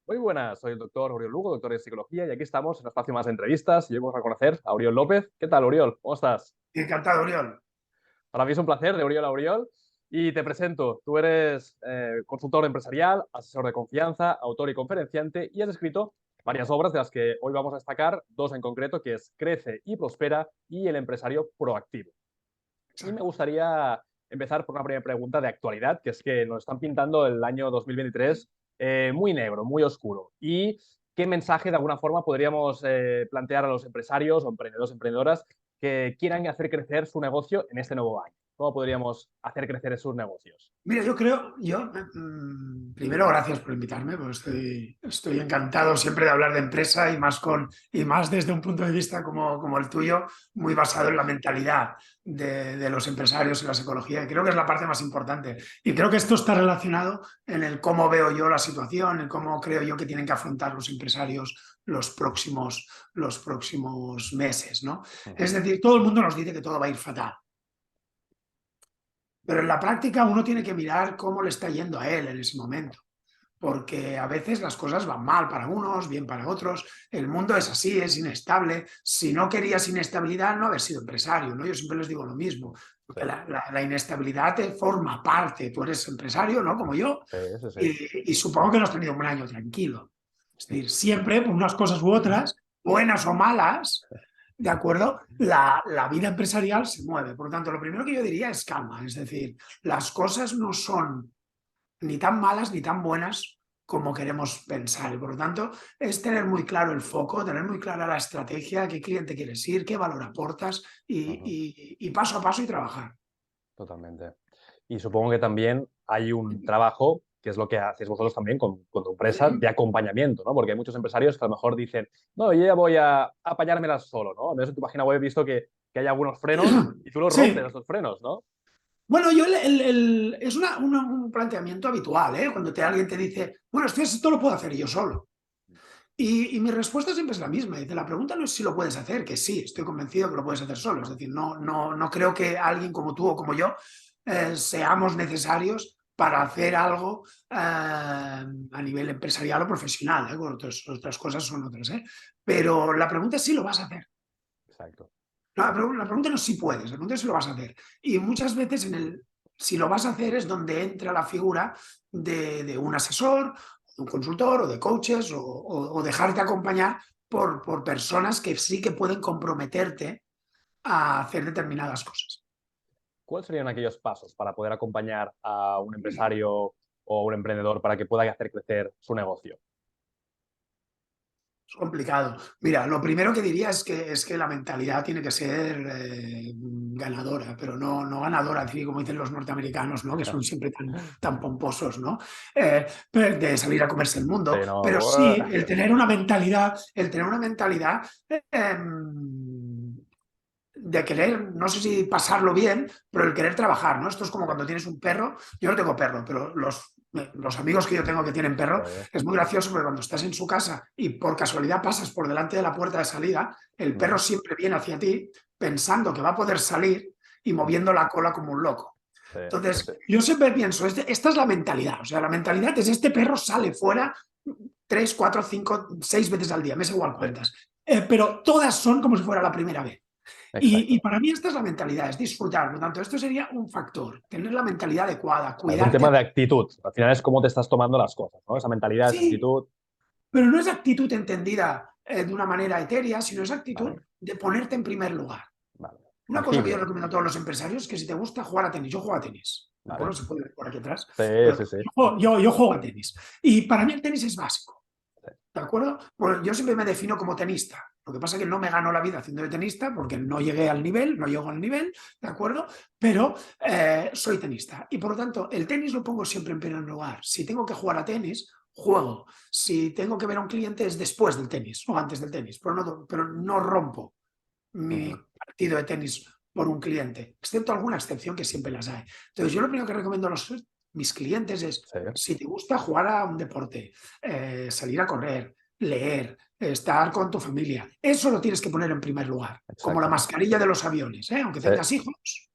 Muy buenas, soy el doctor Oriol Lugo, doctor de psicología, y aquí estamos en un espacio más de entrevistas y hoy vamos a conocer a Oriol López. ¿Qué tal, Oriol? ¿Cómo estás? Encantado, Oriol. Para mí es un placer, de Oriol a Oriol. Y te presento, tú eres consultor empresarial, asesor de confianza, autor y conferenciante, y has escrito varias obras de las que hoy vamos a destacar, dos en concreto, que es Crece y Prospera y El empresario proactivo. Y me Exacto. gustaría empezar por una primera pregunta de actualidad, que es que nos están pintando el año 2023 muy negro, muy oscuro. ¿Y qué mensaje de alguna forma podríamos plantear a los empresarios o emprendedores, emprendedoras que quieran hacer crecer su negocio en este nuevo año? ¿Cómo podríamos hacer crecer sus negocios? Mira, primero gracias por invitarme, porque estoy encantado siempre de hablar de empresa y más desde un punto de vista como el tuyo, muy basado en la mentalidad de los empresarios y la psicología. Y creo que es la parte más importante. Y creo que esto está relacionado en el cómo veo yo la situación, en cómo creo yo que tienen que afrontar los empresarios los próximos meses, ¿no? Es Ujú. decir, todo el mundo nos dice que todo va a ir fatal. Pero en la práctica uno tiene que mirar cómo le está yendo a él en ese momento, porque a veces las cosas van mal para unos, bien para otros. El mundo es así, es inestable. Si no querías inestabilidad, no haber sido empresario, ¿no? Yo siempre les digo lo mismo, Sí, porque la inestabilidad te forma parte. Tú eres empresario, ¿no? Como yo, sí, sí, sí. y supongo que no has tenido un año tranquilo. Es decir, siempre por unas cosas u otras, buenas o malas, ¿de acuerdo? La vida empresarial se mueve. Por lo tanto, lo primero que yo diría es calma. Es decir, las cosas no son ni tan malas ni tan buenas como queremos pensar. Y por lo tanto, es tener muy claro el foco, tener muy clara la estrategia, qué cliente quieres ir, qué valor aportas Ujú. y paso a paso y trabajar. Totalmente. Y supongo que también hay un trabajo, que es lo que hacéis vosotros también con tu empresa, de acompañamiento, ¿no? Porque hay muchos empresarios que a lo mejor dicen, no, yo ya voy a apañármelas solo, ¿no? Al menos en tu página web he visto que hay algunos frenos y tú los rompes, Sí, esos frenos, ¿no? bueno, es un planteamiento habitual, ¿eh? Cuando alguien te dice, bueno, esto lo puedo hacer yo solo. Y mi respuesta siempre es la misma. Dice, la pregunta no es si lo puedes hacer, que sí, estoy convencido que lo puedes hacer solo. Es decir, no creo que alguien como tú o como yo seamos necesarios para hacer algo a nivel empresarial o profesional. ¿Eh? Bueno, otras cosas son otras. ¿Eh? Pero la pregunta es si lo vas a hacer. Exacto. La pregunta no es si puedes, la pregunta es si lo vas a hacer. Y muchas veces si lo vas a hacer es donde entra la figura de un asesor, de un consultor o de coaches o dejarte acompañar por personas que sí que pueden comprometerte a hacer determinadas cosas. ¿Cuáles serían aquellos pasos para poder acompañar a un empresario o un emprendedor para que pueda hacer crecer su negocio? Es complicado. Mira, lo primero que diría es que la mentalidad tiene que ser ganadora, pero no ganadora, así como dicen los norteamericanos, ¿no? Que son siempre tan pomposos, ¿no? De salir a comerse el Sí, mundo, no. pero sí el tener una mentalidad de querer, no sé si pasarlo bien, pero el querer trabajar, ¿no? Esto es como Sí, cuando tienes un perro. Yo no tengo perro, pero los amigos que yo tengo que tienen perro, sí. es muy gracioso porque cuando estás en su casa y por casualidad pasas por delante de la puerta de salida, el perro Ujú. siempre viene hacia ti pensando que va a poder salir y Ujú. moviendo la cola como un loco. Sí, sí, sí. Entonces, yo siempre pienso, esta es la mentalidad. O sea, la mentalidad es este perro sale fuera 3, 4, 5, 6 veces al día, me es igual Sí, cuántas. Pero todas son como si fuera la primera vez. Y exacto. para mí esta es la mentalidad, es disfrutar. Por lo tanto, esto sería un factor, tener la mentalidad adecuada, Es un tema cuidarte. de actitud. Al final es cómo te estás tomando las cosas, ¿no? Esa mentalidad, esa Sí, actitud. pero no es actitud entendida de una manera etérea, sino es actitud Vale, de ponerte en primer lugar. vale. Una cosa que yo Tangible. recomiendo a todos los empresarios es que si te gusta jugar a tenis, yo juego a tenis, ¿de Vale. acuerdo? Se puede ver por aquí atrás, Sí, pero sí, sí. yo juego a tenis. Y para mí el tenis es básico. Sí. ¿De acuerdo? Bueno, yo siempre me defino como tenista. Lo que pasa es que no me gano la vida haciendo de tenista porque no llegué al nivel, no llego al nivel, ¿de acuerdo? Pero soy tenista. Y por lo tanto, el tenis lo pongo siempre en primer lugar. Si tengo que jugar a tenis, juego. Si tengo que ver a un cliente es después del tenis o antes del tenis, pero no rompo mi Ujú. partido de tenis por un cliente, excepto alguna excepción que siempre las hay. Entonces, yo lo primero que recomiendo a mis clientes es, Sí, si te gusta jugar a un deporte, salir a correr, leer, estar con tu familia, eso lo tienes que poner en primer lugar, como la exacto. mascarilla de los aviones, ¿eh? Aunque Sí. tengas hijos.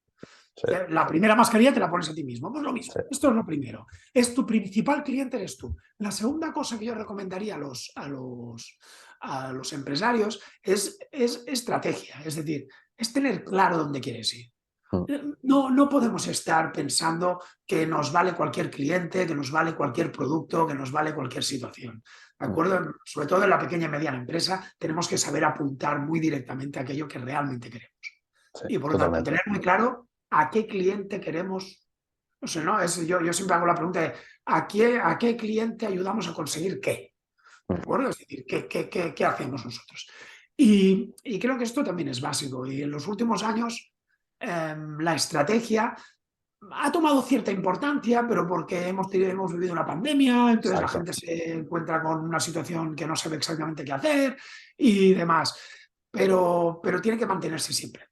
Sí, La primera mascarilla te la pones a ti mismo. Pues lo mismo. sí. Esto es lo primero. Es tu principal cliente, eres tú. La segunda cosa que yo recomendaría a los empresarios es estrategia. Es decir, es tener claro dónde quieres ir. Mm, No podemos estar pensando que nos vale cualquier cliente, que nos vale cualquier producto, que nos vale cualquier situación. ¿De mm. acuerdo? Sobre todo en la pequeña y mediana empresa, tenemos que saber apuntar muy directamente a aquello que realmente queremos. Sí, Y por lo tanto, totalmente. tener muy claro a qué cliente queremos. No sé, ¿no? Yo siempre hago la pregunta de ¿a qué cliente ayudamos a conseguir qué? ¿De Mm, acuerdo? Es decir, ¿qué hacemos nosotros? Y creo que esto también es básico. Y en los últimos años la estrategia ha tomado cierta importancia, pero porque hemos vivido una pandemia, entonces la exacto. gente se encuentra con una situación que no sabe exactamente qué hacer y demás. Pero tiene que mantenerse siempre.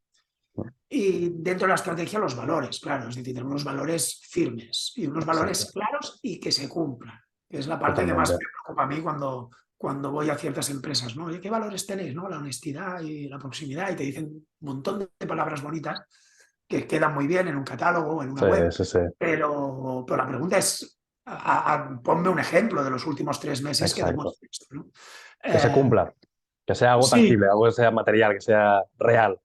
Mm, Y dentro de la estrategia los valores, claro, es decir, tenemos unos valores firmes y unos valores exacto. claros y que se cumplan, que es la parte que más Totalmente. me preocupa a mí cuando voy a ciertas empresas, ¿no? Oye, ¿qué valores tenéis? ¿No? La honestidad y la proximidad y te dicen un montón de palabras bonitas que quedan muy bien en un catálogo o en una Sí, web, sí, sí. pero la pregunta es, ponme un ejemplo de los últimos 3 meses que Exacto. demuestre esto, ¿no? Que se Eh, cumpla. Que sea algo sí, tangible, algo que sea material, que sea real.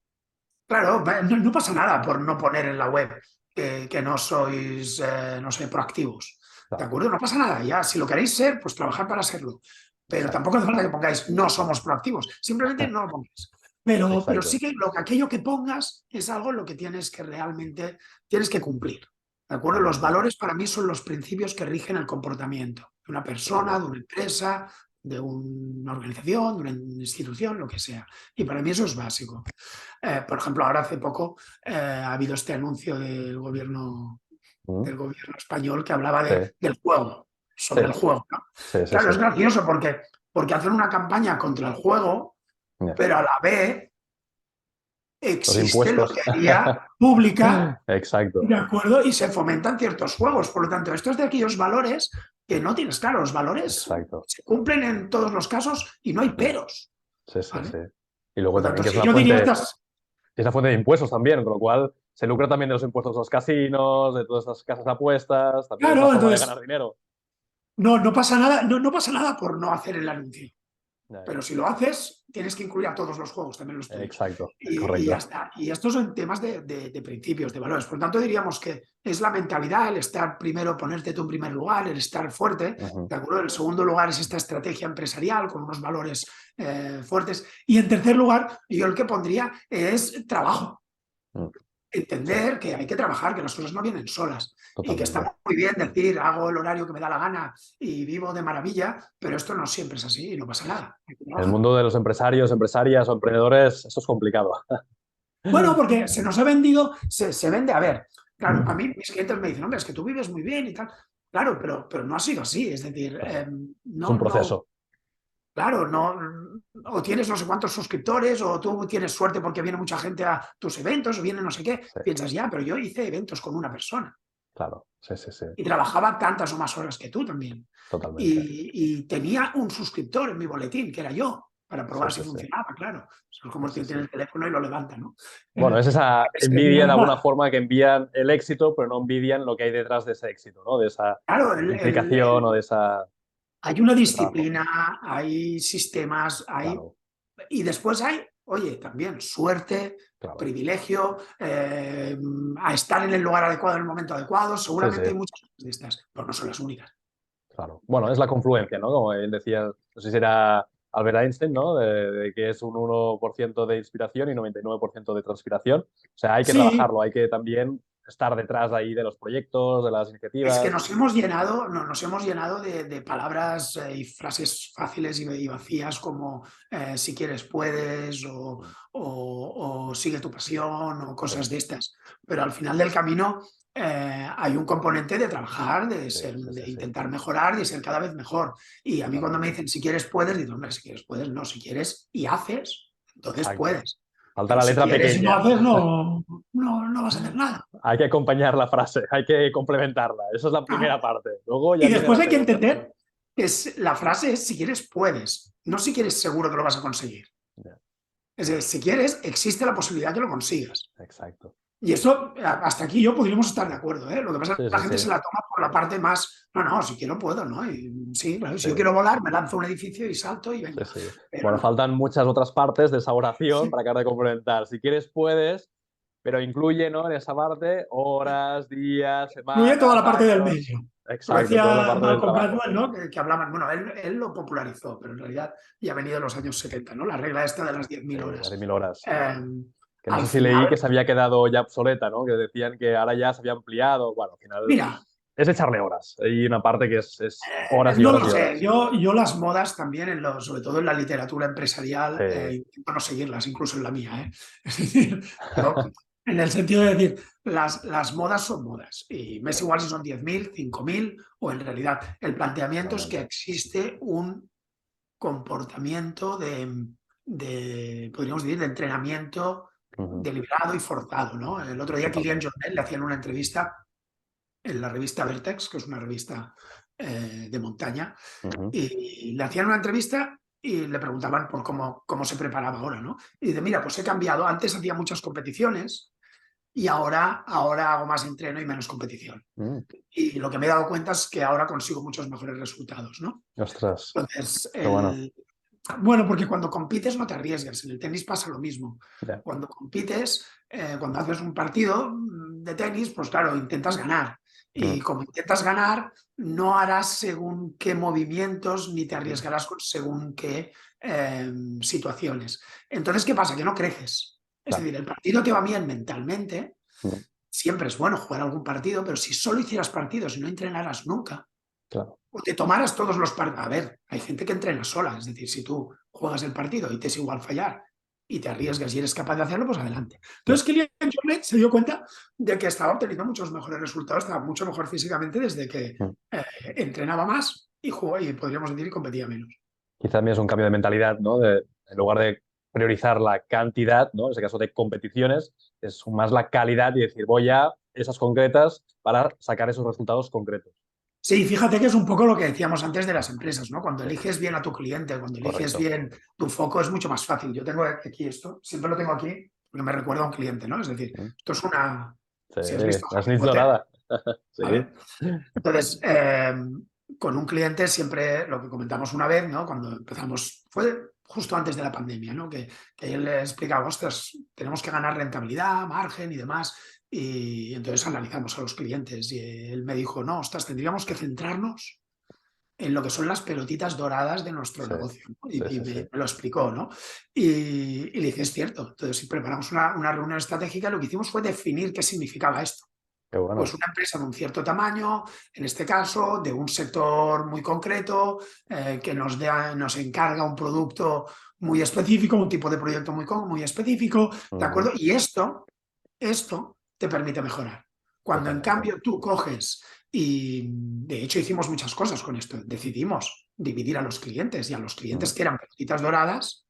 claro, no pasa nada por no poner en la web que no sois, no sé, proactivos. ¿De Claro, acuerdo? No pasa nada. Ya, si lo queréis ser, pues trabajad para serlo. Pero exacto. tampoco hace falta que pongáis no somos proactivos. Simplemente no lo pongáis. Pero Exacto. sí que aquello que pongas es algo en lo que tienes que realmente tienes que cumplir. ¿De acuerdo? Los Totalmente. valores para mí son los principios que rigen el comportamiento de una persona, de Totalmente. una empresa, de una organización, de una institución, lo que sea. Y para mí eso es básico. Por ejemplo, ahora hace poco ha habido este anuncio Mm, del gobierno español que hablaba sí, del juego, sí, sobre el juego, ¿no? sí, sí, Claro, sí. es gracioso porque hacen una campaña contra el juego, Ya. pero a la vez Los existe impuestos. lotería pública, Exacto, ¿de acuerdo? Y se fomentan ciertos juegos. Por lo tanto, esto es de aquellos valores que no tienes claro. Los valores exacto. se cumplen en todos los casos y no hay Ya. peros, Sí, sí, ¿vale? sí. Y luego Por lo también tanto, que es sí, una yo diría fuente, estas. es una fuente de impuestos también, con lo cual se lucra también de los impuestos de los casinos, de todas esas casas de apuestas, también es una Claro, forma de entonces ganar dinero. no pasa nada, no pasa nada por no hacer el anuncio. Ya, ya. Pero si lo haces, tienes que incluir a todos los juegos, también los tuyos. Exacto, Y ya correcto. está. Y estos son temas de principios, de valores. Por lo tanto, diríamos que es la mentalidad, el estar primero, ponerte tú en primer lugar, el estar fuerte. Ujú. ¿De acuerdo? El segundo lugar es esta estrategia empresarial con unos valores fuertes. Y en tercer lugar, yo el que pondría es trabajo. Mm, sí, Entender que hay que trabajar, que las cosas no vienen solas y que totalmente. está muy bien decir hago el horario que me da la gana y vivo de maravilla, pero esto no siempre es así y no pasa nada. Hay que En el trabajar. mundo de los empresarios, empresarias o emprendedores, eso es complicado. Bueno, porque se nos ha vendido, se vende, a ver, claro, a mí mis clientes me dicen, hombre, es que tú vives muy bien y tal. Claro, pero no ha sido así, es decir, Claro, es un no, proceso. claro, no, o tienes no sé cuántos suscriptores, o tú tienes suerte porque viene mucha gente a tus eventos, o viene no sé qué, Sí, piensas ya, pero yo hice eventos con una persona. claro, sí, sí, sí, Y trabajaba tantas o más horas que tú también. totalmente. Y tenía un suscriptor en mi boletín, que era yo, para Sí, probar si sí, sí, funcionaba, claro. Es como sí, el sí, que sí. tiene el teléfono y lo levanta, ¿no? Bueno, es esa Es que envidia de alguna nada. forma que envían el éxito, pero no envidian lo que hay detrás de ese éxito, ¿no? De esa Claro, implicación o de esa hay una de trabajo. disciplina, hay sistemas, Claro, y después hay, oye, también suerte, claro. privilegio, a estar en el lugar adecuado en el momento adecuado. Sí, sí, Seguramente hay muchas de estas, pero no son las únicas. claro. Bueno, es la confluencia, ¿no? Como él decía, no sé si era Albert Einstein, ¿no? De que es un 1% de inspiración y 99% de transpiración. O sea, hay que Sí, trabajarlo, hay que también estar detrás ahí de los proyectos, de las es que iniciativas. nos hemos llenado de palabras y frases fáciles y vacías como si quieres puedes o sigue tu pasión o Sí, cosas de estas. Pero al final del camino hay un componente de trabajar, sí, sí, de sí, sí, intentar mejorar, de ser cada vez mejor. Y a mí cuando me totalmente. dicen si quieres puedes, digo, hombre, si quieres puedes, no, si quieres y haces, entonces Exacto. puedes. Falta Pero la si letra quieres y no pequeña. haces, no vas a hacer nada. Hay que acompañar la frase, hay que complementarla. Esa es la primera parte. Luego Y ya viene después la hay que segunda. entender que la frase es si quieres, puedes, no si quieres seguro que lo vas a conseguir. Ya, Es decir, si quieres, existe la posibilidad que lo consigas. exacto. Y esto, hasta aquí yo podríamos estar de acuerdo, ¿eh? Lo que pasa es Sí, que la sí, gente sí, se la toma por la parte más, no, si quiero puedo, ¿no? Y, sí, claro, si sí, yo quiero volar, me lanzo a un edificio y salto y sí, venga. sí. Pero Bueno, no. faltan muchas otras partes de esa oración Sí, para acabar de complementar. Si quieres, puedes, pero incluye, ¿no? En esa parte horas, días, incluye toda semanas, la parte del años. medio. Lo Exacto, toda la decía parte del Malcolm trabajo. Gladwell, ¿no? Que hablaban, bueno, él lo popularizó, pero en realidad ya ha venido en los años 70, ¿no? La regla esta de las 10.000 Las de horas. 1000 horas. Eh, Que no al sé si leí final, que se había quedado ya obsoleta, ¿no? Que decían que ahora ya se había ampliado. Bueno, al final mira, es echarle horas. Hay una parte que es horas y no horas lo y sé, horas. yo las modas también, sobre todo en la literatura empresarial, Sí. intento no seguirlas, incluso en la mía, ¿eh? Es decir, yo, en el sentido de decir, las modas son modas y me es igual si son 10.000, 5.000 o en realidad el planteamiento es que Totalmente. existe un comportamiento podríamos decir, de entrenamiento Ujú, deliberado y forzado, ¿no? El otro día Kilian totalmente. Jornet le hacían una entrevista en la revista Vertex, que es una revista de montaña, Ujú, y le hacían una entrevista y le preguntaban por cómo se preparaba ahora, ¿no? Y dice, mira, pues he cambiado, antes hacía muchas competiciones y ahora hago más entreno y menos competición. mm. Y lo que me he dado cuenta es que ahora consigo muchos mejores resultados, ¿no? Ostras, Entonces, qué bueno. bueno, porque cuando compites no te arriesgas, en el tenis pasa lo mismo. Ya, Cuando compites, cuando haces un partido de tenis, pues claro, intentas ganar. mm, Y como intentas ganar, no harás según qué movimientos ni te arriesgarás según qué situaciones. Entonces, ¿qué pasa? Que no creces. Es claro, decir, el partido te va bien mentalmente. mm, Siempre es bueno jugar algún partido, pero si solo hicieras partidos y no entrenaras nunca, claro. o te tomaras todos los partidos. A ver, hay gente que entrena sola, es decir, si tú juegas el partido y te es igual fallar y te arriesgas y eres capaz de hacerlo, pues adelante. Ya. Entonces, Kylian Jornet se dio cuenta de que estaba obteniendo muchos mejores resultados, estaba mucho mejor físicamente desde que Mm. entrenaba más y jugó, y podríamos decir, y competía menos. Quizá también es un cambio de mentalidad, ¿no? En lugar de priorizar la cantidad, ¿no? En ese caso de competiciones, es más la calidad y decir, voy a esas concretas para sacar esos resultados concretos. Sí, fíjate que es un poco lo que decíamos antes de las empresas, ¿no? Cuando Sí, eliges bien a tu cliente, cuando eliges correcto. bien tu foco, es mucho más fácil. Yo tengo aquí esto, siempre lo tengo aquí, porque me recuerda a un cliente, ¿no? Es decir, Mm. esto es una, Sí, si has visto la Harry snitch Potter, dorada. Sí, ¿vale? Entonces, con un cliente siempre lo que comentamos una vez, ¿no? Cuando empezamos, fue justo antes de la pandemia, ¿no? Que él le explicaba, ostras, tenemos que ganar rentabilidad, margen y demás. Y entonces analizamos a los clientes y él me dijo, no, ostras, tendríamos que centrarnos en lo que son las pelotitas doradas de nuestro sí, negocio, ¿no? sí, Y sí, sí. me lo explicó, ¿no? Y le dije, es cierto. Entonces, si preparamos una reunión estratégica, lo que hicimos fue definir qué significaba esto. Qué Pues bueno. una empresa de un cierto tamaño, en este caso, de un sector muy concreto, que nos encarga un producto muy específico, un tipo de proyecto muy específico, ¿de Ujú, acuerdo? Y esto te permite mejorar. Cuando en totalmente. cambio tú coges y de hecho hicimos muchas cosas con esto, decidimos dividir a los clientes y a los Mm, clientes que eran pelotitas doradas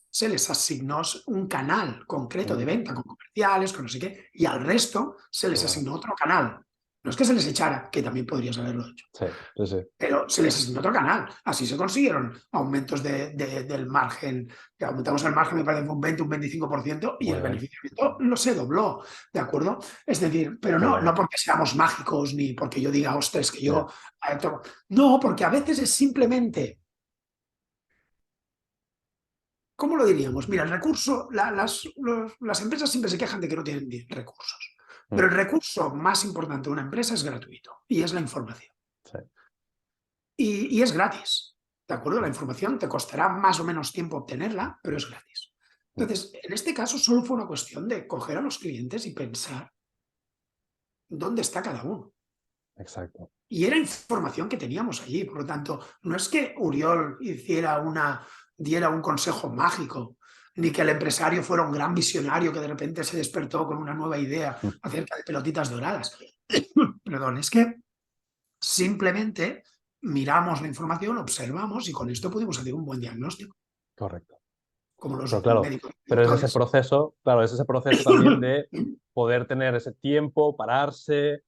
se les asignó un canal concreto de mm, venta con comerciales, con no sé qué, y al resto se qué les bueno. asignó otro canal. No es que se les echara, que también podrías haberlo hecho, Sí, sí, sí. pero se les asignó otro canal. Así se consiguieron aumentos del margen, que aumentamos el margen, me parece un 20, un 25%, y Muy el bien. beneficiamiento no se dobló, ¿de acuerdo? Es decir, pero Qué no bueno. porque seamos mágicos, ni porque yo diga, ostras, que yo... Ya. No, porque a veces es simplemente... ¿Cómo lo diríamos? Mira, el recurso, las empresas siempre se quejan de que no tienen recursos, pero Mm, el recurso más importante de una empresa es gratuito y es la información. sí. Y es gratis, ¿de acuerdo? La información te costará más o menos tiempo obtenerla, pero es gratis. Mm, Entonces, en este caso solo fue una cuestión de coger a los clientes y pensar dónde está cada uno. exacto. Y era información que teníamos allí, por lo tanto, no es que Uriol diera un consejo mágico, ni que el empresario fuera un gran visionario que de repente se despertó con una nueva idea Mm, acerca de pelotitas doradas. Perdón, es que simplemente miramos la información, observamos y con esto pudimos hacer un buen diagnóstico, correcto. como Pero los claro, médicos y pero es ese doctores. proceso, claro, es ese proceso también de poder tener ese tiempo, pararse,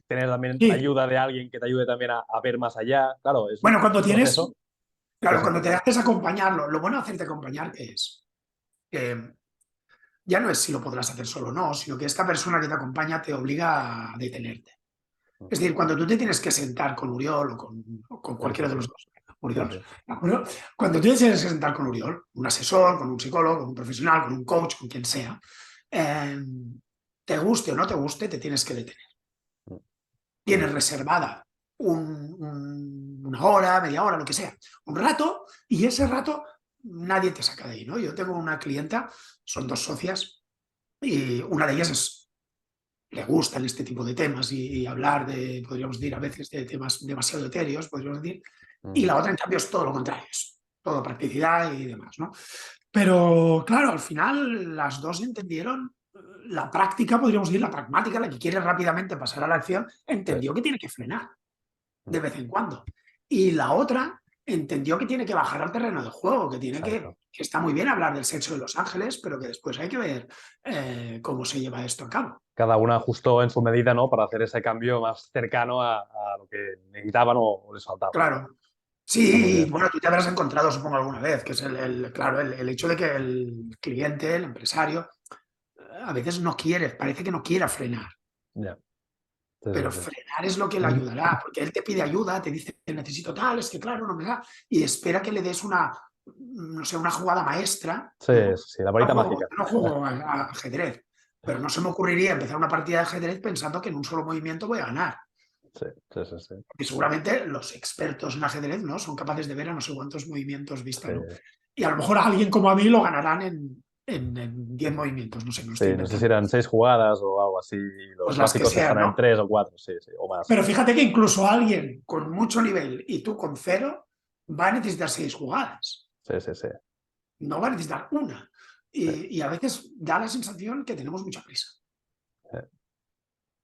tener también Sí, ayuda de alguien que te ayude también a ver más allá. Claro, bueno, es un proceso. Sí, claro, sí. cuando te haces acompañarlo, lo bueno de hacerte acompañar que es que ya no es si lo podrás hacer solo o no, sino que esta persona que te acompaña te obliga a detenerte. Es decir, cuando tú te tienes que sentar con Uriol o con Sí, sí, cualquiera de sí. los dos, Uriol, Sí, ¿de acuerdo? Cuando tú te tienes que sentar con Uriol, un asesor, con un psicólogo, con un profesional, con un coach, con quien sea, eh, te guste o no te guste, te tienes que detener. sí. Tienes Correcto. reservada una hora, media hora, lo que sea, un rato, y ese rato nadie te saca de ahí, ¿no? Yo tengo una clienta, son dos socias, y una de ellas le gustan este tipo de temas y hablar de, podríamos decir, a veces de temas demasiado etéreos, podríamos decir, y Ujú. la otra, en cambio, es todo lo contrario, es todo practicidad y demás, ¿no? Pero, claro, al final las dos entendieron la práctica, podríamos decir, la pragmática, la que quiere rápidamente pasar a la acción, Sí. entendió que tiene que frenar de Mm. vez en cuando. Y la otra entendió que tiene que bajar al terreno de juego, que tiene Exacto. que está muy bien hablar del sexo de los ángeles, pero que después hay que ver cómo se lleva esto a cabo. Cada una ajustó en su medida, ¿no? Para hacer ese cambio más cercano a lo que necesitaban o les faltaba. Claro. Está muy Sí, bien. bueno, tú te habrás encontrado, supongo, alguna vez, que es claro, el hecho de que el cliente, el empresario, a veces no quiere, parece que no quiera frenar, Ya. Sí, sí, pero sí. frenar es lo que le ayudará, porque él te pide ayuda, te dice, necesito tal, es que claro, no me da, y espera que le des una, no sé, una jugada maestra, Sí, ¿no? sí, la varita mágica. Yo no juego a ajedrez, pero no se me ocurriría empezar una partida de ajedrez pensando que en un solo movimiento voy a ganar. Sí, sí, sí, sí. Y seguramente los expertos en ajedrez, ¿no? Son capaces de ver a no sé cuántos movimientos vista, Sí, ¿no? Y a lo mejor a alguien como a mí lo ganarán en 10 movimientos, no sé, me lo estoy sí, no sé si inventando. eran 6 jugadas o algo así. Y los Pues las que básicos sean, están en ¿no? 3 o 4, sí, sí, o más. Pero fíjate que incluso alguien con mucho nivel y tú con cero va a necesitar 6 jugadas, Sí, sí, sí. no va a necesitar una. Sí, Y a veces da la sensación que tenemos mucha prisa.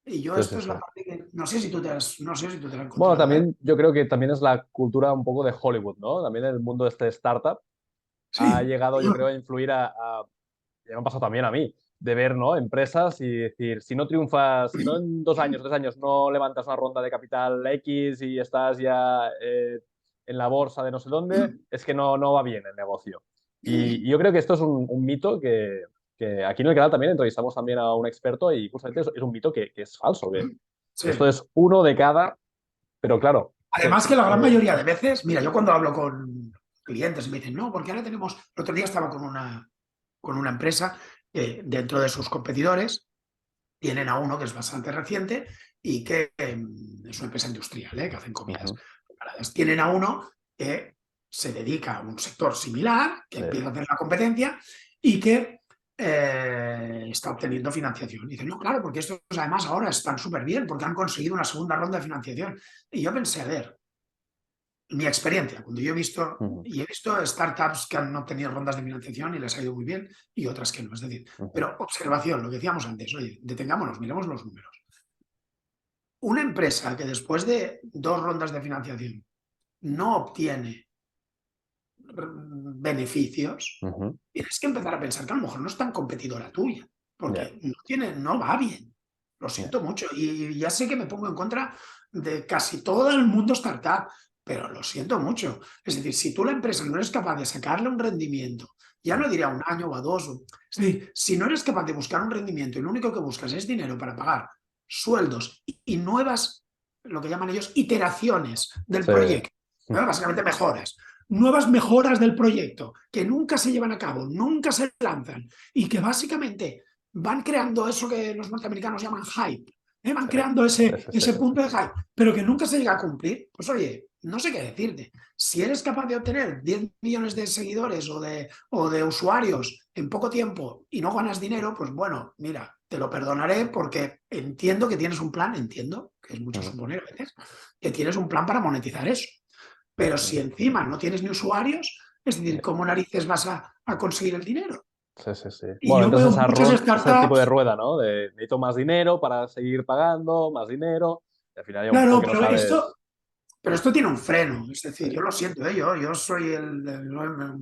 Y yo sí, sí, esto es sí. la parte que no sé si tú te has, no sé si tú te has Bueno, encontrado, ¿eh? también yo creo que también es la cultura un poco de Hollywood, ¿no? También el mundo de este startup ha Sí, llegado, yo creo, a influir ya me ha pasado también a mí, de ver, ¿no? Empresas y decir, si no triunfas, si no en 2 años, 3 años no levantas una ronda de capital X y estás ya en la bolsa de no sé dónde, es que no va bien el negocio. Y yo creo que esto es un mito que aquí en el canal también entrevistamos también a un experto y justamente es un mito que es falso, que esto sí. es uno de cada, pero claro, Además que la gran mayoría de veces, mira, yo cuando hablo con clientes y me dicen, no, porque ahora tenemos, el otro día estaba con una empresa que dentro de sus competidores tienen a uno que es bastante reciente y que es una empresa industrial, que hacen comidas ujú, preparadas. Tienen a uno que se dedica a un sector similar, que sí, empieza a hacer la competencia y que está obteniendo financiación. Y dicen, no, claro, porque estos además ahora están súper bien porque han conseguido una segunda ronda de financiación. Y yo pensé, a ver, mi experiencia, cuando yo he visto, ujú, y he visto startups que han obtenido rondas de financiación y les ha ido muy bien y otras que no. Es decir, ujú, pero observación, lo que decíamos antes, oye, detengámonos, miremos los números. Una empresa que después de 2 rondas de financiación no obtiene beneficios, ujú, tienes que empezar a pensar que a lo mejor no es tan competidora tuya, ya, porque no va bien. Lo ya, siento mucho. Y ya sé que me pongo en contra de casi todo el mundo startup, pero lo siento mucho. Es decir, si tú la empresa no eres capaz de sacarle un rendimiento, ya mm, no diría un año o a dos, es decir, si no eres capaz de buscar un rendimiento y lo único que buscas es dinero para pagar sueldos y nuevas, lo que llaman ellos, iteraciones del sí, proyecto, ¿no? Básicamente nuevas mejoras del proyecto que nunca se llevan a cabo, nunca se lanzan y que básicamente van creando eso que los norteamericanos llaman hype, van sí, creando sí, sí, sí, ese punto de hype, pero que nunca se llega a cumplir. Pues oye, no sé qué decirte. Si eres capaz de obtener 10 millones de seguidores o de usuarios en poco tiempo y no ganas dinero, pues bueno, mira, te lo perdonaré porque entiendo que tienes un plan, entiendo, que es mucho ujú, suponer a veces, que tienes un plan para monetizar eso. Pero si ujú, encima no tienes ni usuarios, es decir, ya. ¿cómo narices vas a conseguir el dinero? Sí, sí, sí. Y Bueno, yo entras en veo muchas ese tipo de startups. rueda, ¿no? De necesito más dinero para seguir pagando, más dinero. Y al final llega un punto Claro, que no sabes. pero esto tiene un freno. Es decir, yo lo siento, yo soy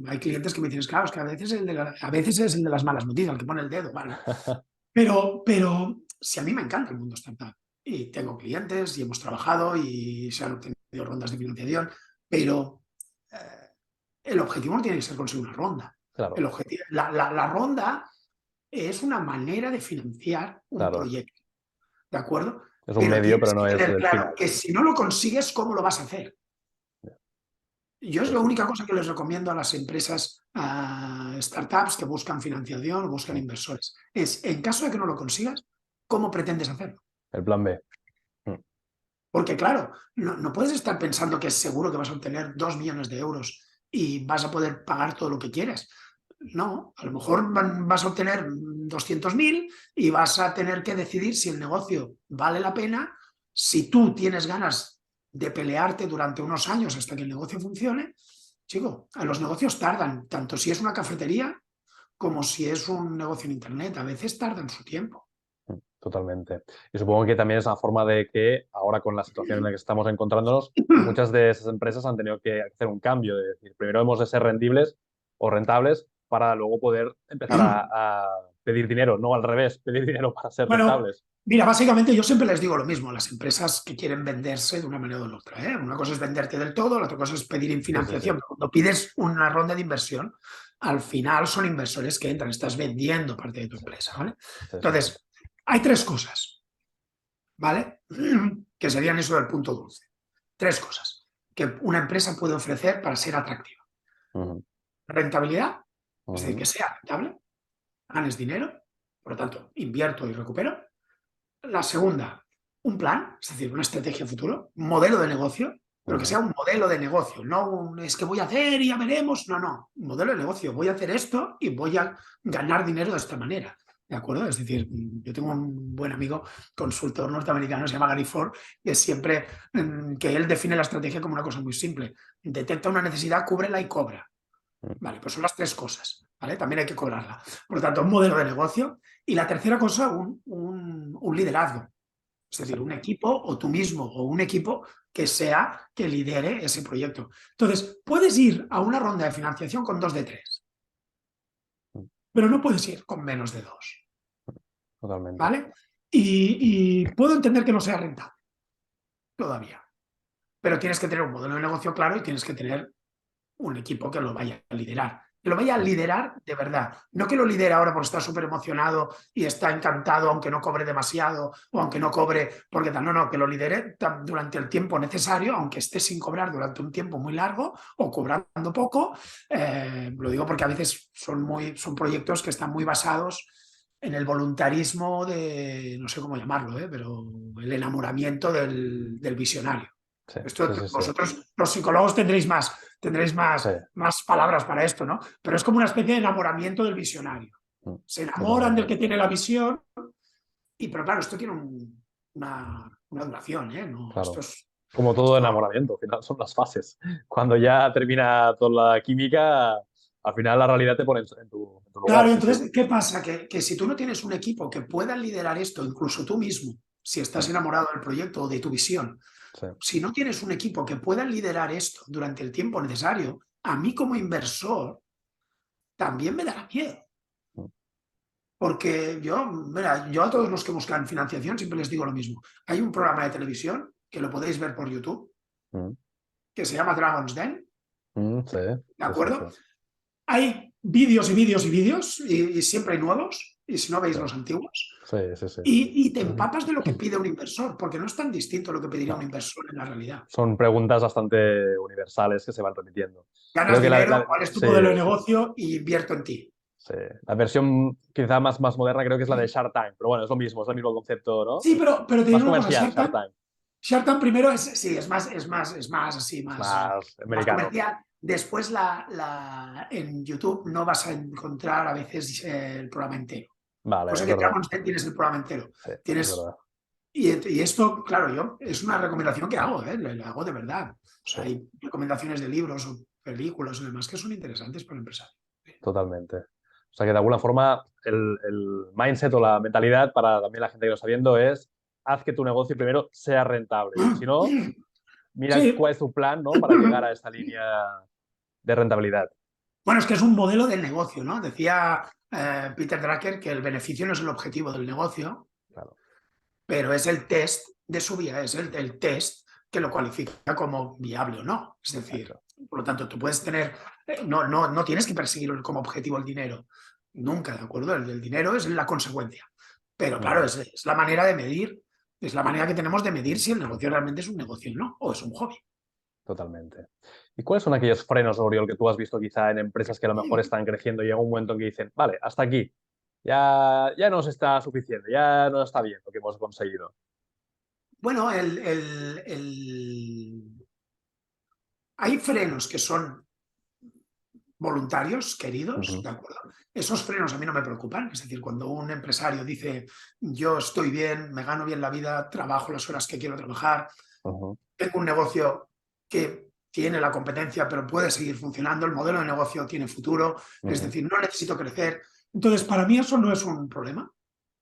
hay clientes que me dicen, claro, es que a veces, a veces es el de las malas noticias, el que pone el dedo, vale. Pero si a mí me encanta el mundo startup y tengo clientes y hemos trabajado y se han obtenido rondas de financiación, pero el objetivo no tiene que ser conseguir una ronda. Claro. La ronda es una manera de financiar un proyecto, ¿de acuerdo? Es un medio, pero no es el claro final. que si no lo consigues, ¿cómo lo vas a hacer? Yo es la única cosa que les recomiendo a las empresas, a startups que buscan financiación o buscan inversores. Es, en caso de que no lo consigas, ¿cómo pretendes hacerlo? El plan B. Porque claro, no puedes estar pensando que es seguro que vas a obtener 2 millones de euros y vas a poder pagar todo lo que quieras. No, a lo mejor vas a obtener 200.000 y vas a tener que decidir si el negocio vale la pena, si tú tienes ganas de pelearte durante unos años hasta que el negocio funcione. Chico, los negocios tardan, tanto si es una cafetería como si es un negocio en Internet. A veces tardan su tiempo. Totalmente. Y supongo que también es la forma de que ahora con la situación en la que estamos encontrándonos, muchas de esas empresas han tenido que hacer un cambio, de decir, primero hemos de ser rendibles o rentables para luego poder empezar a pedir dinero, no al revés, pedir dinero para ser Bueno, rentables. mira, básicamente yo siempre les digo lo mismo a las empresas que quieren venderse de una manera o de otra, ¿eh? Una cosa es venderte del todo, la otra cosa es pedir Sí, sí, sí. financiación. Cuando pides una ronda de inversión, al final son inversores que entran, estás vendiendo parte de tu empresa, ¿vale? Sí, sí, sí. Entonces, hay 3 cosas, ¿vale? Que serían eso del punto dulce. 3 cosas que una empresa puede ofrecer para ser atractiva. Ujú, Rentabilidad, es decir, que ujú, sea rentable, ganes dinero, por lo tanto, invierto y recupero. La segunda, un plan, es decir, una estrategia futuro, un modelo de negocio, pero que sea ujú. un modelo de negocio, no es que voy a hacer y ya veremos, no, un modelo de negocio, voy a hacer esto y voy a ganar dinero de esta manera, ¿de acuerdo? Es decir, yo tengo un buen amigo, consultor norteamericano, se llama Gary Ford, que siempre, que él define la estrategia como una cosa muy simple, detecta una necesidad, cúbrela y cobra. Vale, pues son las 3 cosas, ¿vale? También hay que cobrarla. Por lo tanto, un modelo de negocio. Y la tercera cosa, un liderazgo. Es decir, un equipo o tú mismo o un equipo que lidere ese proyecto. Entonces, puedes ir a una ronda de financiación con 2 de 3, pero no puedes ir con menos de 2, Totalmente. ¿vale? Y puedo entender que no sea rentable todavía, pero tienes que tener un modelo de negocio claro y tienes que tener un equipo que lo vaya a liderar. Que lo vaya a liderar de verdad. No que lo lidere ahora porque está súper emocionado y está encantado, aunque no cobre demasiado o aunque no cobre porque tal. No, que lo lidere durante el tiempo necesario, aunque esté sin cobrar durante un tiempo muy largo o cobrando poco. Lo digo porque a veces son proyectos que están muy basados en el voluntarismo de, no sé cómo llamarlo, pero el enamoramiento del visionario. Sí, Esto, sí, sí, sí. vosotros, los psicólogos, tendréis Sí. más palabras para esto, ¿no? Pero es como una especie de enamoramiento del visionario. Se enamoran del Totalmente. que tiene la visión, pero claro, esto tiene una duración, ¿eh? No, Claro. Como todo esto no. enamoramiento, al final son las fases. Cuando ya termina toda la química, al final la realidad te pone en tu lugar, Claro, sí, sí. entonces, ¿qué pasa? Que si tú no tienes un equipo que pueda liderar esto, incluso tú mismo, si estás enamorado del proyecto o de tu visión, Sí. si no tienes un equipo que pueda liderar esto durante el tiempo necesario, a mí como inversor también me dará miedo. Porque yo a todos los que buscan financiación siempre les digo lo mismo. Hay un programa de televisión que lo podéis ver por YouTube, Mm, que se llama Dragon's Den, sí, ¿de sí, sí, sí. acuerdo? Hay vídeos y vídeos y vídeos, y siempre hay nuevos, y si no veis Sí, los antiguos, sí, sí, sí. y te empapas de lo que pide un inversor, porque no es tan distinto lo que pediría un No, inversor en la realidad. son preguntas bastante universales que se van repitiendo. Creo Ganas que dinero, ¿cuál es tu sí, modelo de negocio? Y invierto en ti. sí. La versión quizá más moderna creo que es la de Shark Tank, pero bueno, es el mismo concepto, ¿no? Sí, pero te Más digo una cosa, comercial, Shark Tank. Shark Tank primero sí, es más así, Es más más americano. comercial. Después en YouTube no vas a encontrar a veces el programa entero. Vale, Cosa es que verdad. Dragon's Den tienes el programa entero. Sí, es Tienes, verdad. y esto, claro, es una recomendación que hago, le hago de verdad. O Sí, sea, hay recomendaciones de libros o películas o demás que son interesantes para el empresario. totalmente. O sea que de alguna forma el mindset o la mentalidad para también la gente que lo está viendo es haz que tu negocio primero sea rentable. Si no, mira Sí. cuál es tu plan, ¿no? Para llegar a esta línea de rentabilidad. Bueno, es que es un modelo del negocio, ¿no? Decía Peter Drucker que el beneficio no es el objetivo del negocio, Claro, pero es el test de su vida, es el test que lo cualifica como viable o no. Es decir, exacto. por lo tanto, tú puedes tener, no tienes que perseguir como objetivo el dinero. Nunca, ¿de acuerdo? El dinero es la consecuencia. Pero claro, es la manera de medir, es la manera que tenemos de medir si el negocio realmente es un negocio o no, o es un hobby. Totalmente. ¿Y cuáles son aquellos frenos, Oriol, que tú has visto quizá en empresas que a lo mejor están creciendo y llega un momento en que dicen, vale, hasta aquí, ya nos está suficiente, ya no está bien lo que hemos conseguido? Bueno, hay frenos que son voluntarios, queridos, Ujú, ¿de acuerdo? Esos frenos a mí no me preocupan, es decir, cuando un empresario dice, yo estoy bien, me gano bien la vida, trabajo las horas que quiero trabajar, ujú, tengo un negocio que tiene la competencia pero puede seguir funcionando, el modelo de negocio tiene futuro, es ujú, decir, no necesito crecer. Entonces, para mí eso no es un problema.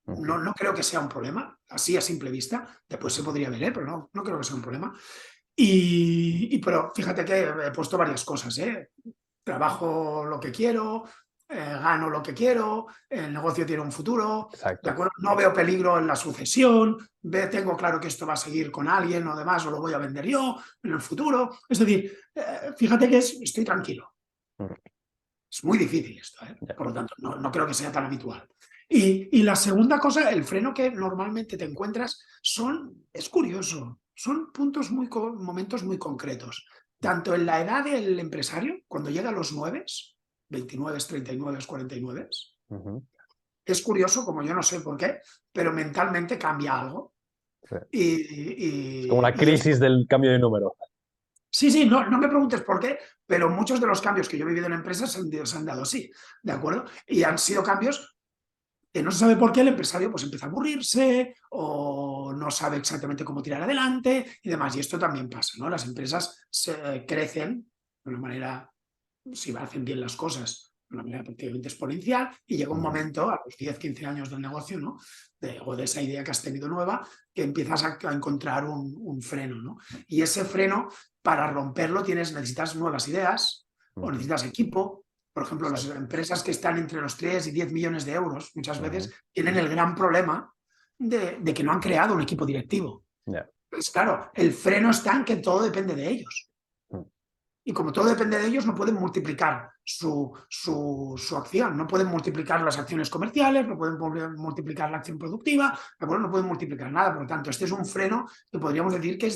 ujú. No creo que sea un problema, así a simple vista. Después se podría ver, pero no creo que sea un problema. Pero fíjate que he puesto varias cosas, ¿eh? Trabajo lo que quiero, gano lo que quiero, el negocio tiene un futuro, ¿de Exacto. acuerdo? No veo peligro en la sucesión, tengo claro que esto va a seguir con alguien o demás, o lo voy a vender yo en el futuro. Es decir, fíjate que estoy tranquilo. Ujú, Es muy difícil esto, ¿eh? ya. Por lo tanto, no creo que sea tan habitual. Y la segunda cosa, el freno que normalmente te encuentras es curioso, son momentos muy concretos. Tanto en la edad del empresario, cuando llega a los 9, 29, 39, 49, Ujú, es curioso, como yo no sé por qué, pero mentalmente cambia algo. sí. Es como una Y crisis esto, del cambio de número. sí, no me preguntes por qué, pero muchos de los cambios que yo he vivido en empresas se han dado así, ¿de acuerdo? Y han sido cambios que no se sabe por qué el empresario pues empieza a aburrirse o no sabe exactamente cómo tirar adelante y demás. Y esto también pasa, ¿no? Las empresas crecen de una manera, si hacen bien las cosas, de una manera prácticamente exponencial y llega un Ujú, momento, a los 10, 15 años del negocio, ¿no? O de esa idea que has tenido nueva, que empiezas a encontrar un freno, ¿no? Y ese freno, para romperlo, necesitas nuevas ideas o ujú, necesitas equipo. Por ejemplo, las exacto. empresas que están entre los 3 y 10 millones de euros muchas veces Ujú, tienen el gran problema de que no han creado un equipo directivo. ya. Pues claro, el freno está en que todo depende de ellos. Mm, Y como todo depende de ellos, no pueden multiplicar su acción, no pueden multiplicar las acciones comerciales, no pueden multiplicar la acción productiva, ¿de acuerdo? No pueden multiplicar nada. Por lo tanto, este es un freno que podríamos decir que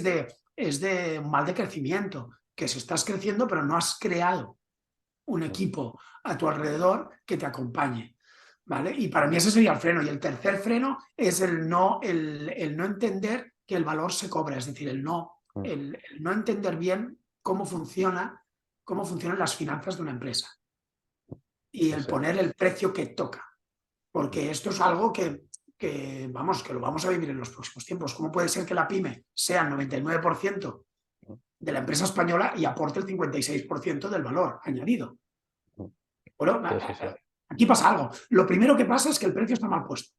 es de un mal de crecimiento, que si estás creciendo pero no has creado un mm, equipo a tu alrededor que te acompañe. ¿Vale? Y para mí ese sería el freno. Y el tercer freno es el no entender que el valor se cobra, es decir, mm. el no entender bien cómo funcionan las finanzas de una empresa y Sí, el sí. poner el precio que toca. Mm, Porque esto es algo vamos, que lo vamos a vivir en los próximos tiempos. ¿Cómo puede ser que la pyme sea el 99% mm, de la empresa española y aporte el 56% del valor añadido? mm. Bueno, Sí, sí, sí. aquí pasa algo. Lo primero que pasa es que el precio está mal puesto.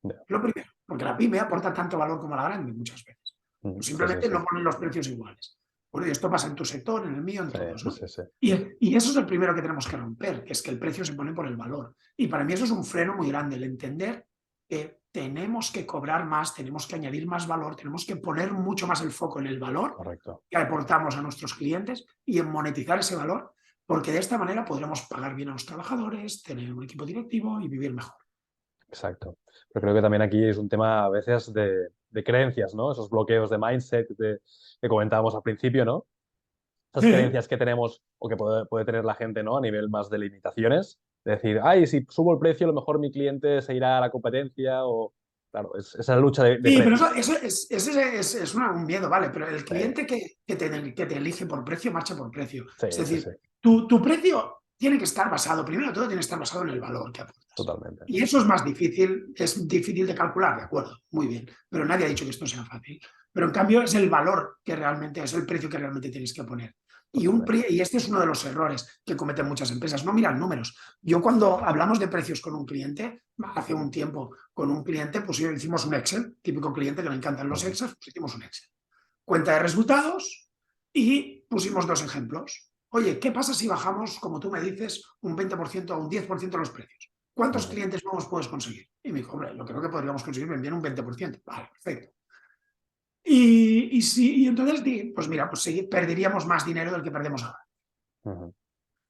Ya. Lo primero, porque la pyme aporta tanto valor como la grande muchas veces. O Sí, sí, simplemente sí. no ponen los precios iguales. Bueno, y esto pasa en tu sector, en el mío, en Sí, todos, sí, ¿no? sí, sí. Y eso es el primero que tenemos que romper, que es que el precio se pone por el valor. Y para mí eso es un freno muy grande, el entender que tenemos que cobrar más, tenemos que añadir más valor, tenemos que poner mucho más el foco en el valor Correcto. que aportamos a nuestros clientes y en monetizar ese valor, porque de esta manera podremos pagar bien a los trabajadores, tener un equipo directivo y vivir mejor. Exacto. Pero creo que también aquí es un tema a veces de creencias, ¿no? Esos bloqueos de mindset que comentábamos al principio, ¿no? Esas Sí, creencias que tenemos o que puede tener la gente, ¿no? A nivel más de limitaciones. De decir, ay, si subo el precio, a lo mejor mi cliente se irá a la competencia o... Claro, es esa lucha de sí, pero precios. es un miedo, vale, pero el Sí, cliente que te elige por precio marcha por precio. sí, Es sí, decir, sí. tu precio tiene que estar basado, primero de todo, tiene que estar basado en el valor que aportas. Totalmente. Y eso es difícil de calcular, de acuerdo, muy bien, pero nadie ha dicho que esto sea fácil. Pero en cambio es el valor que realmente, es el precio que realmente tienes que poner. Totalmente. Y este es uno de los errores que cometen muchas empresas, no miran números. Yo cuando hablamos de precios con un cliente, hace un tiempo con un cliente, pues hicimos un Excel, típico cliente que le encantan los Ujú, Excel, pues hicimos un Excel. Cuenta de resultados y pusimos dos ejemplos. Oye, ¿qué pasa si bajamos, como tú me dices, un 20% o un 10% los precios? ¿Cuántos ujú, clientes nuevos puedes conseguir? Y me dijo, hombre, lo creo que podríamos conseguir bien un 20%. Vale, perfecto. Y entonces, pues mira, pues sí, perderíamos más dinero del que perdemos ahora. ujú. Al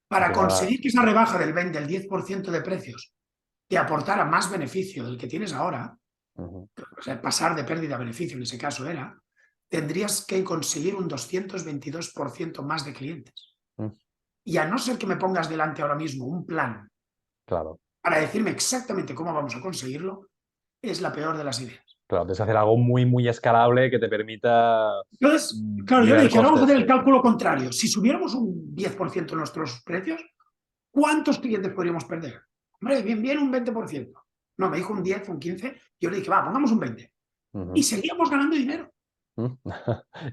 Para final, conseguir que esa rebaja del 20, del 10% de precios te aportara más beneficio del que tienes ahora, Ujú. o sea, pasar de pérdida a beneficio en ese caso era, tendrías que conseguir un 222% más de clientes. Mm. Y a no ser que me pongas delante ahora mismo un plan Claro, para decirme exactamente cómo vamos a conseguirlo, es la peor de las ideas. claro, tienes que hacer algo muy, muy escalable que te permita Entonces, claro, yo le nivelar dije, ahora vamos a costes, hacer sí. el cálculo contrario. Si subiéramos un 10% en nuestros precios, ¿cuántos clientes podríamos perder? Hombre, bien, un 20%. No, me dijo un 10, un 15. Yo le dije, va, pongamos un 20. Y Ujú. seguíamos ganando dinero. Mm.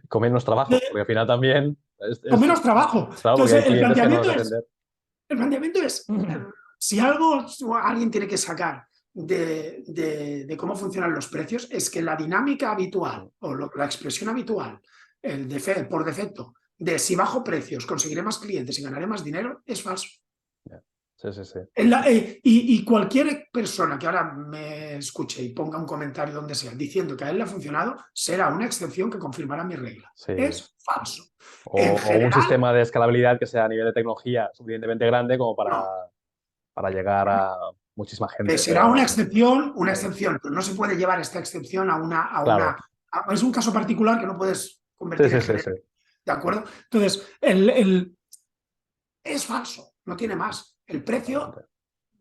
Con menos trabajo, porque al final también Con menos trabajo. claro, porque hay Entonces, clientes que no vas a atender. el planteamiento es, si algo alguien tiene que sacar de cómo funcionan los precios, es que la dinámica habitual o la expresión habitual, por defecto, de si bajo precios conseguiré más clientes y ganaré más dinero, es falso. Sí, sí, sí. Y cualquier persona que ahora me escuche y ponga un comentario donde sea diciendo que a él le ha funcionado, será una excepción que confirmará mi regla. Sí. Es falso. O, En o un general, sistema de escalabilidad que sea a nivel de tecnología suficientemente grande como no. para llegar a muchísima gente. Será una Sí, excepción, pero no se puede llevar esta excepción claro. es un caso particular que no puedes Sí, convertir sí, en sí, general. sí. ¿De acuerdo? Entonces, es falso, no tiene más. El precio,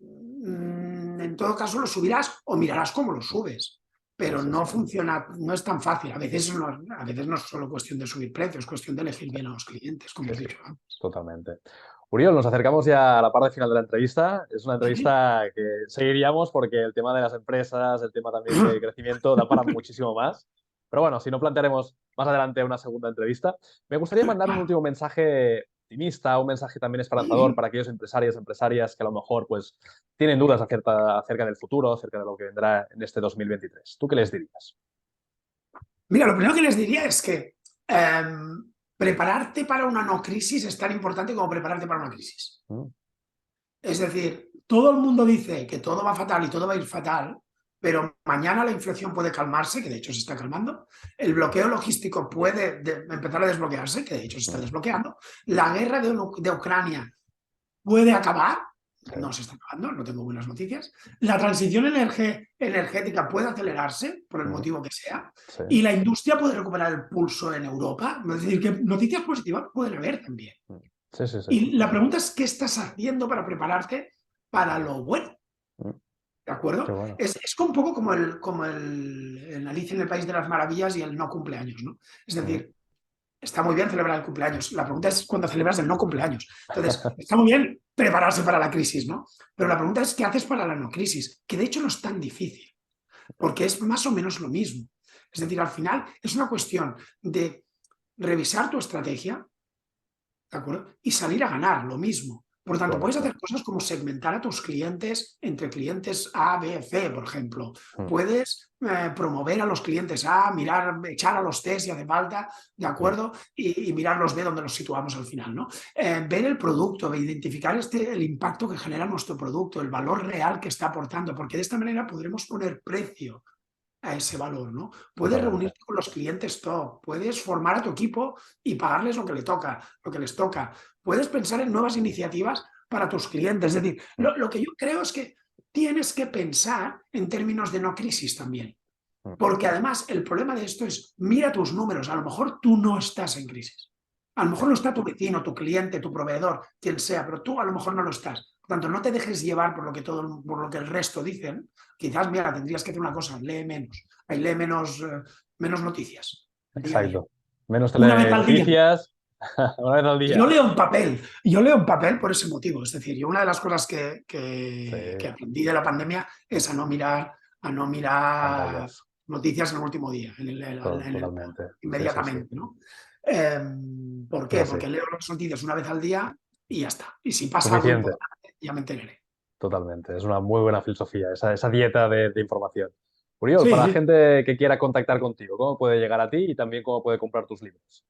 Totalmente. en todo caso, lo subirás o mirarás cómo lo subes. Sí, Pero sí, no sí. funciona, no es tan fácil. A veces no es solo cuestión de subir precios, es cuestión de elegir bien a los clientes, como Sí, has sí, dicho antes. totalmente. Uriol, nos acercamos ya a la parte final de la entrevista. Es una entrevista que seguiríamos porque el tema de las empresas, el tema también de crecimiento da para muchísimo más. Pero bueno, si no plantearemos más adelante una segunda entrevista. Me gustaría mandar un último mensaje optimista, un mensaje también esperanzador para aquellos empresarios, empresarias que a lo mejor pues tienen dudas acerca del futuro, acerca de lo que vendrá en este 2023. ¿Tú qué les dirías? Mira, lo primero que les diría es que prepararte para una no crisis es tan importante como prepararte para una crisis. Mm. Es decir, todo el mundo dice que todo va fatal y todo va a ir fatal, pero mañana la inflación puede calmarse, que de hecho se está calmando, el bloqueo logístico puede empezar a desbloquearse, que de hecho se está Mm. desbloqueando, la guerra de Ucrania puede acabar, Sí, no se está acabando, no tengo buenas noticias, la transición energética puede acelerarse, por el mm, motivo que sea, sí, y la industria puede recuperar el pulso en Europa, es decir, que noticias positivas pueden haber también. mm, sí, sí, sí. Y la pregunta es, ¿qué estás haciendo para prepararte para lo bueno? Mm, ¿De qué acuerdo? bueno. Es un poco como el Alicia en el País de las Maravillas y el no cumpleaños, ¿no? Es Mm. decir, está muy bien celebrar el cumpleaños. La pregunta es cuando celebras el no cumpleaños. Entonces, está muy bien prepararse para la crisis, ¿no? Pero la pregunta es, ¿qué haces para la no crisis? Que de hecho no es tan difícil, porque es más o menos lo mismo. Es decir, al final es una cuestión de revisar tu estrategia, ¿de acuerdo? Y salir a ganar lo mismo. Por tanto, puedes Correcto. hacer cosas como segmentar a tus clientes entre clientes A, B, C, por ejemplo. Mm, Puedes promover a los clientes A, mirar, echar a los T si hace falta, ¿de mm. acuerdo? Y mirar los B donde los situamos al final, ¿no? Ver el producto, identificar el impacto que genera nuestro producto, el valor real que está aportando, porque de esta manera podremos poner precio a ese valor, ¿no? Puedes Totalmente. reunirte con los clientes top, puedes formar a tu equipo y pagarles lo que les toca. Puedes pensar en nuevas iniciativas para tus clientes. Es decir, Mm, lo que yo creo es que tienes que pensar en términos de no crisis también. mm. Porque además el problema de esto es, mira tus números, a lo mejor tú no estás en crisis. A lo mejor Ya. no está tu vecino, tu cliente, tu proveedor, quien sea, pero tú a lo mejor no lo estás. Por tanto, no te dejes llevar por lo que el resto dicen. Quizás, mira, tendrías que hacer una cosa, lee menos noticias, diría yo. Exacto. Menos Una vez al día. telenoticias, una vez al día. Yo leo en papel por ese motivo. Es decir, yo una de las cosas Sí, que aprendí de la pandemia es a no mirar pantallas. noticias en el último día, Totalmente. Sí, sí, sí. inmediatamente, ¿no? ¿Por Es qué? así. Porque leo las noticias una vez al día y ya está. Y si pasa algo Suficiente. importante, ya me enteraré. Totalmente. Es una muy buena filosofía, esa dieta de información. Uriol, Sí, para la sí. gente que quiera contactar contigo, ¿cómo puede llegar a ti y también cómo puede comprar tus libros?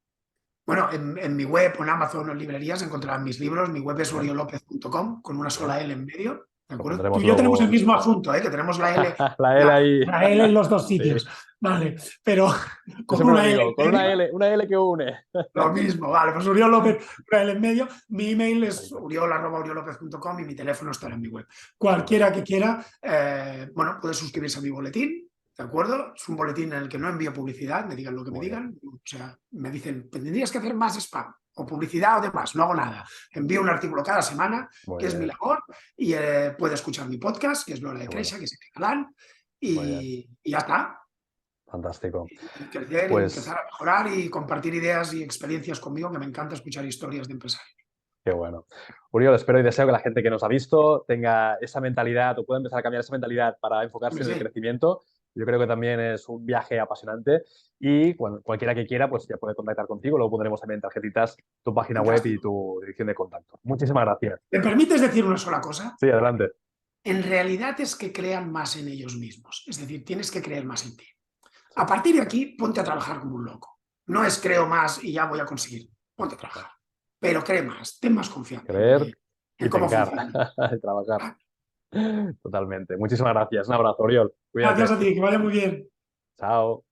Bueno, en mi web o en Amazon o en librerías encontrarán mis libros. Mi web es Bien, oriolopez.com con una bien. sola L en medio. ¿De Lo acuerdo? Tú pondremos y yo tenemos el luego. mismo asunto, ¿eh? Que tenemos la L, La L ahí. la L en los dos Sí. sitios. Vale, pero Yo con siempre lo una L digo, con en medio, una L que une. lo mismo. Vale, pues Uriol López, una L en medio. Mi email es Perfecto. uriol@uriolopez.com y mi teléfono estará en mi web. Muy Cualquiera bien. que quiera, bueno, puede suscribirse a mi boletín. ¿De acuerdo? Es un boletín en el que no envío publicidad, me digan lo que me Muy bien. digan. O sea, me dicen, tendrías que hacer más spam o publicidad o demás. No hago nada. Envío un artículo cada semana, Muy que es mi bien. labor, y puede escuchar mi podcast, que es L'Hora de Qué bueno. Créixer, que es el canal, Muy bien. y ya está. Fantástico. Y crecer y Pues empezar a mejorar y compartir ideas y experiencias conmigo, que me encanta escuchar historias de empresarios. qué bueno. Uriol, espero y deseo que la gente que nos ha visto tenga esa mentalidad o pueda empezar a cambiar esa mentalidad para enfocarse Hombre, en el sí. crecimiento. Yo creo que también es un viaje apasionante y cualquiera que quiera, pues ya puede contactar contigo. Luego pondremos también en tarjetitas tu página web y Fantástico. tu dirección de contacto. Muchísimas gracias. ¿Me permites decir una sola cosa? Sí, adelante. En realidad es que crean más en ellos mismos. Es decir, tienes que creer más en ti. Sí, A partir de aquí, ponte a trabajar como un loco. No es creo más y ya voy a conseguir. Ponte a trabajar. Pero cree más, ten más confianza creer en y cómo tengar, funciona. y trabajar. Totalmente. Muchísimas gracias. Un abrazo, Oriol. Gracias Cuídate. a ti, que vaya muy bien. Chao.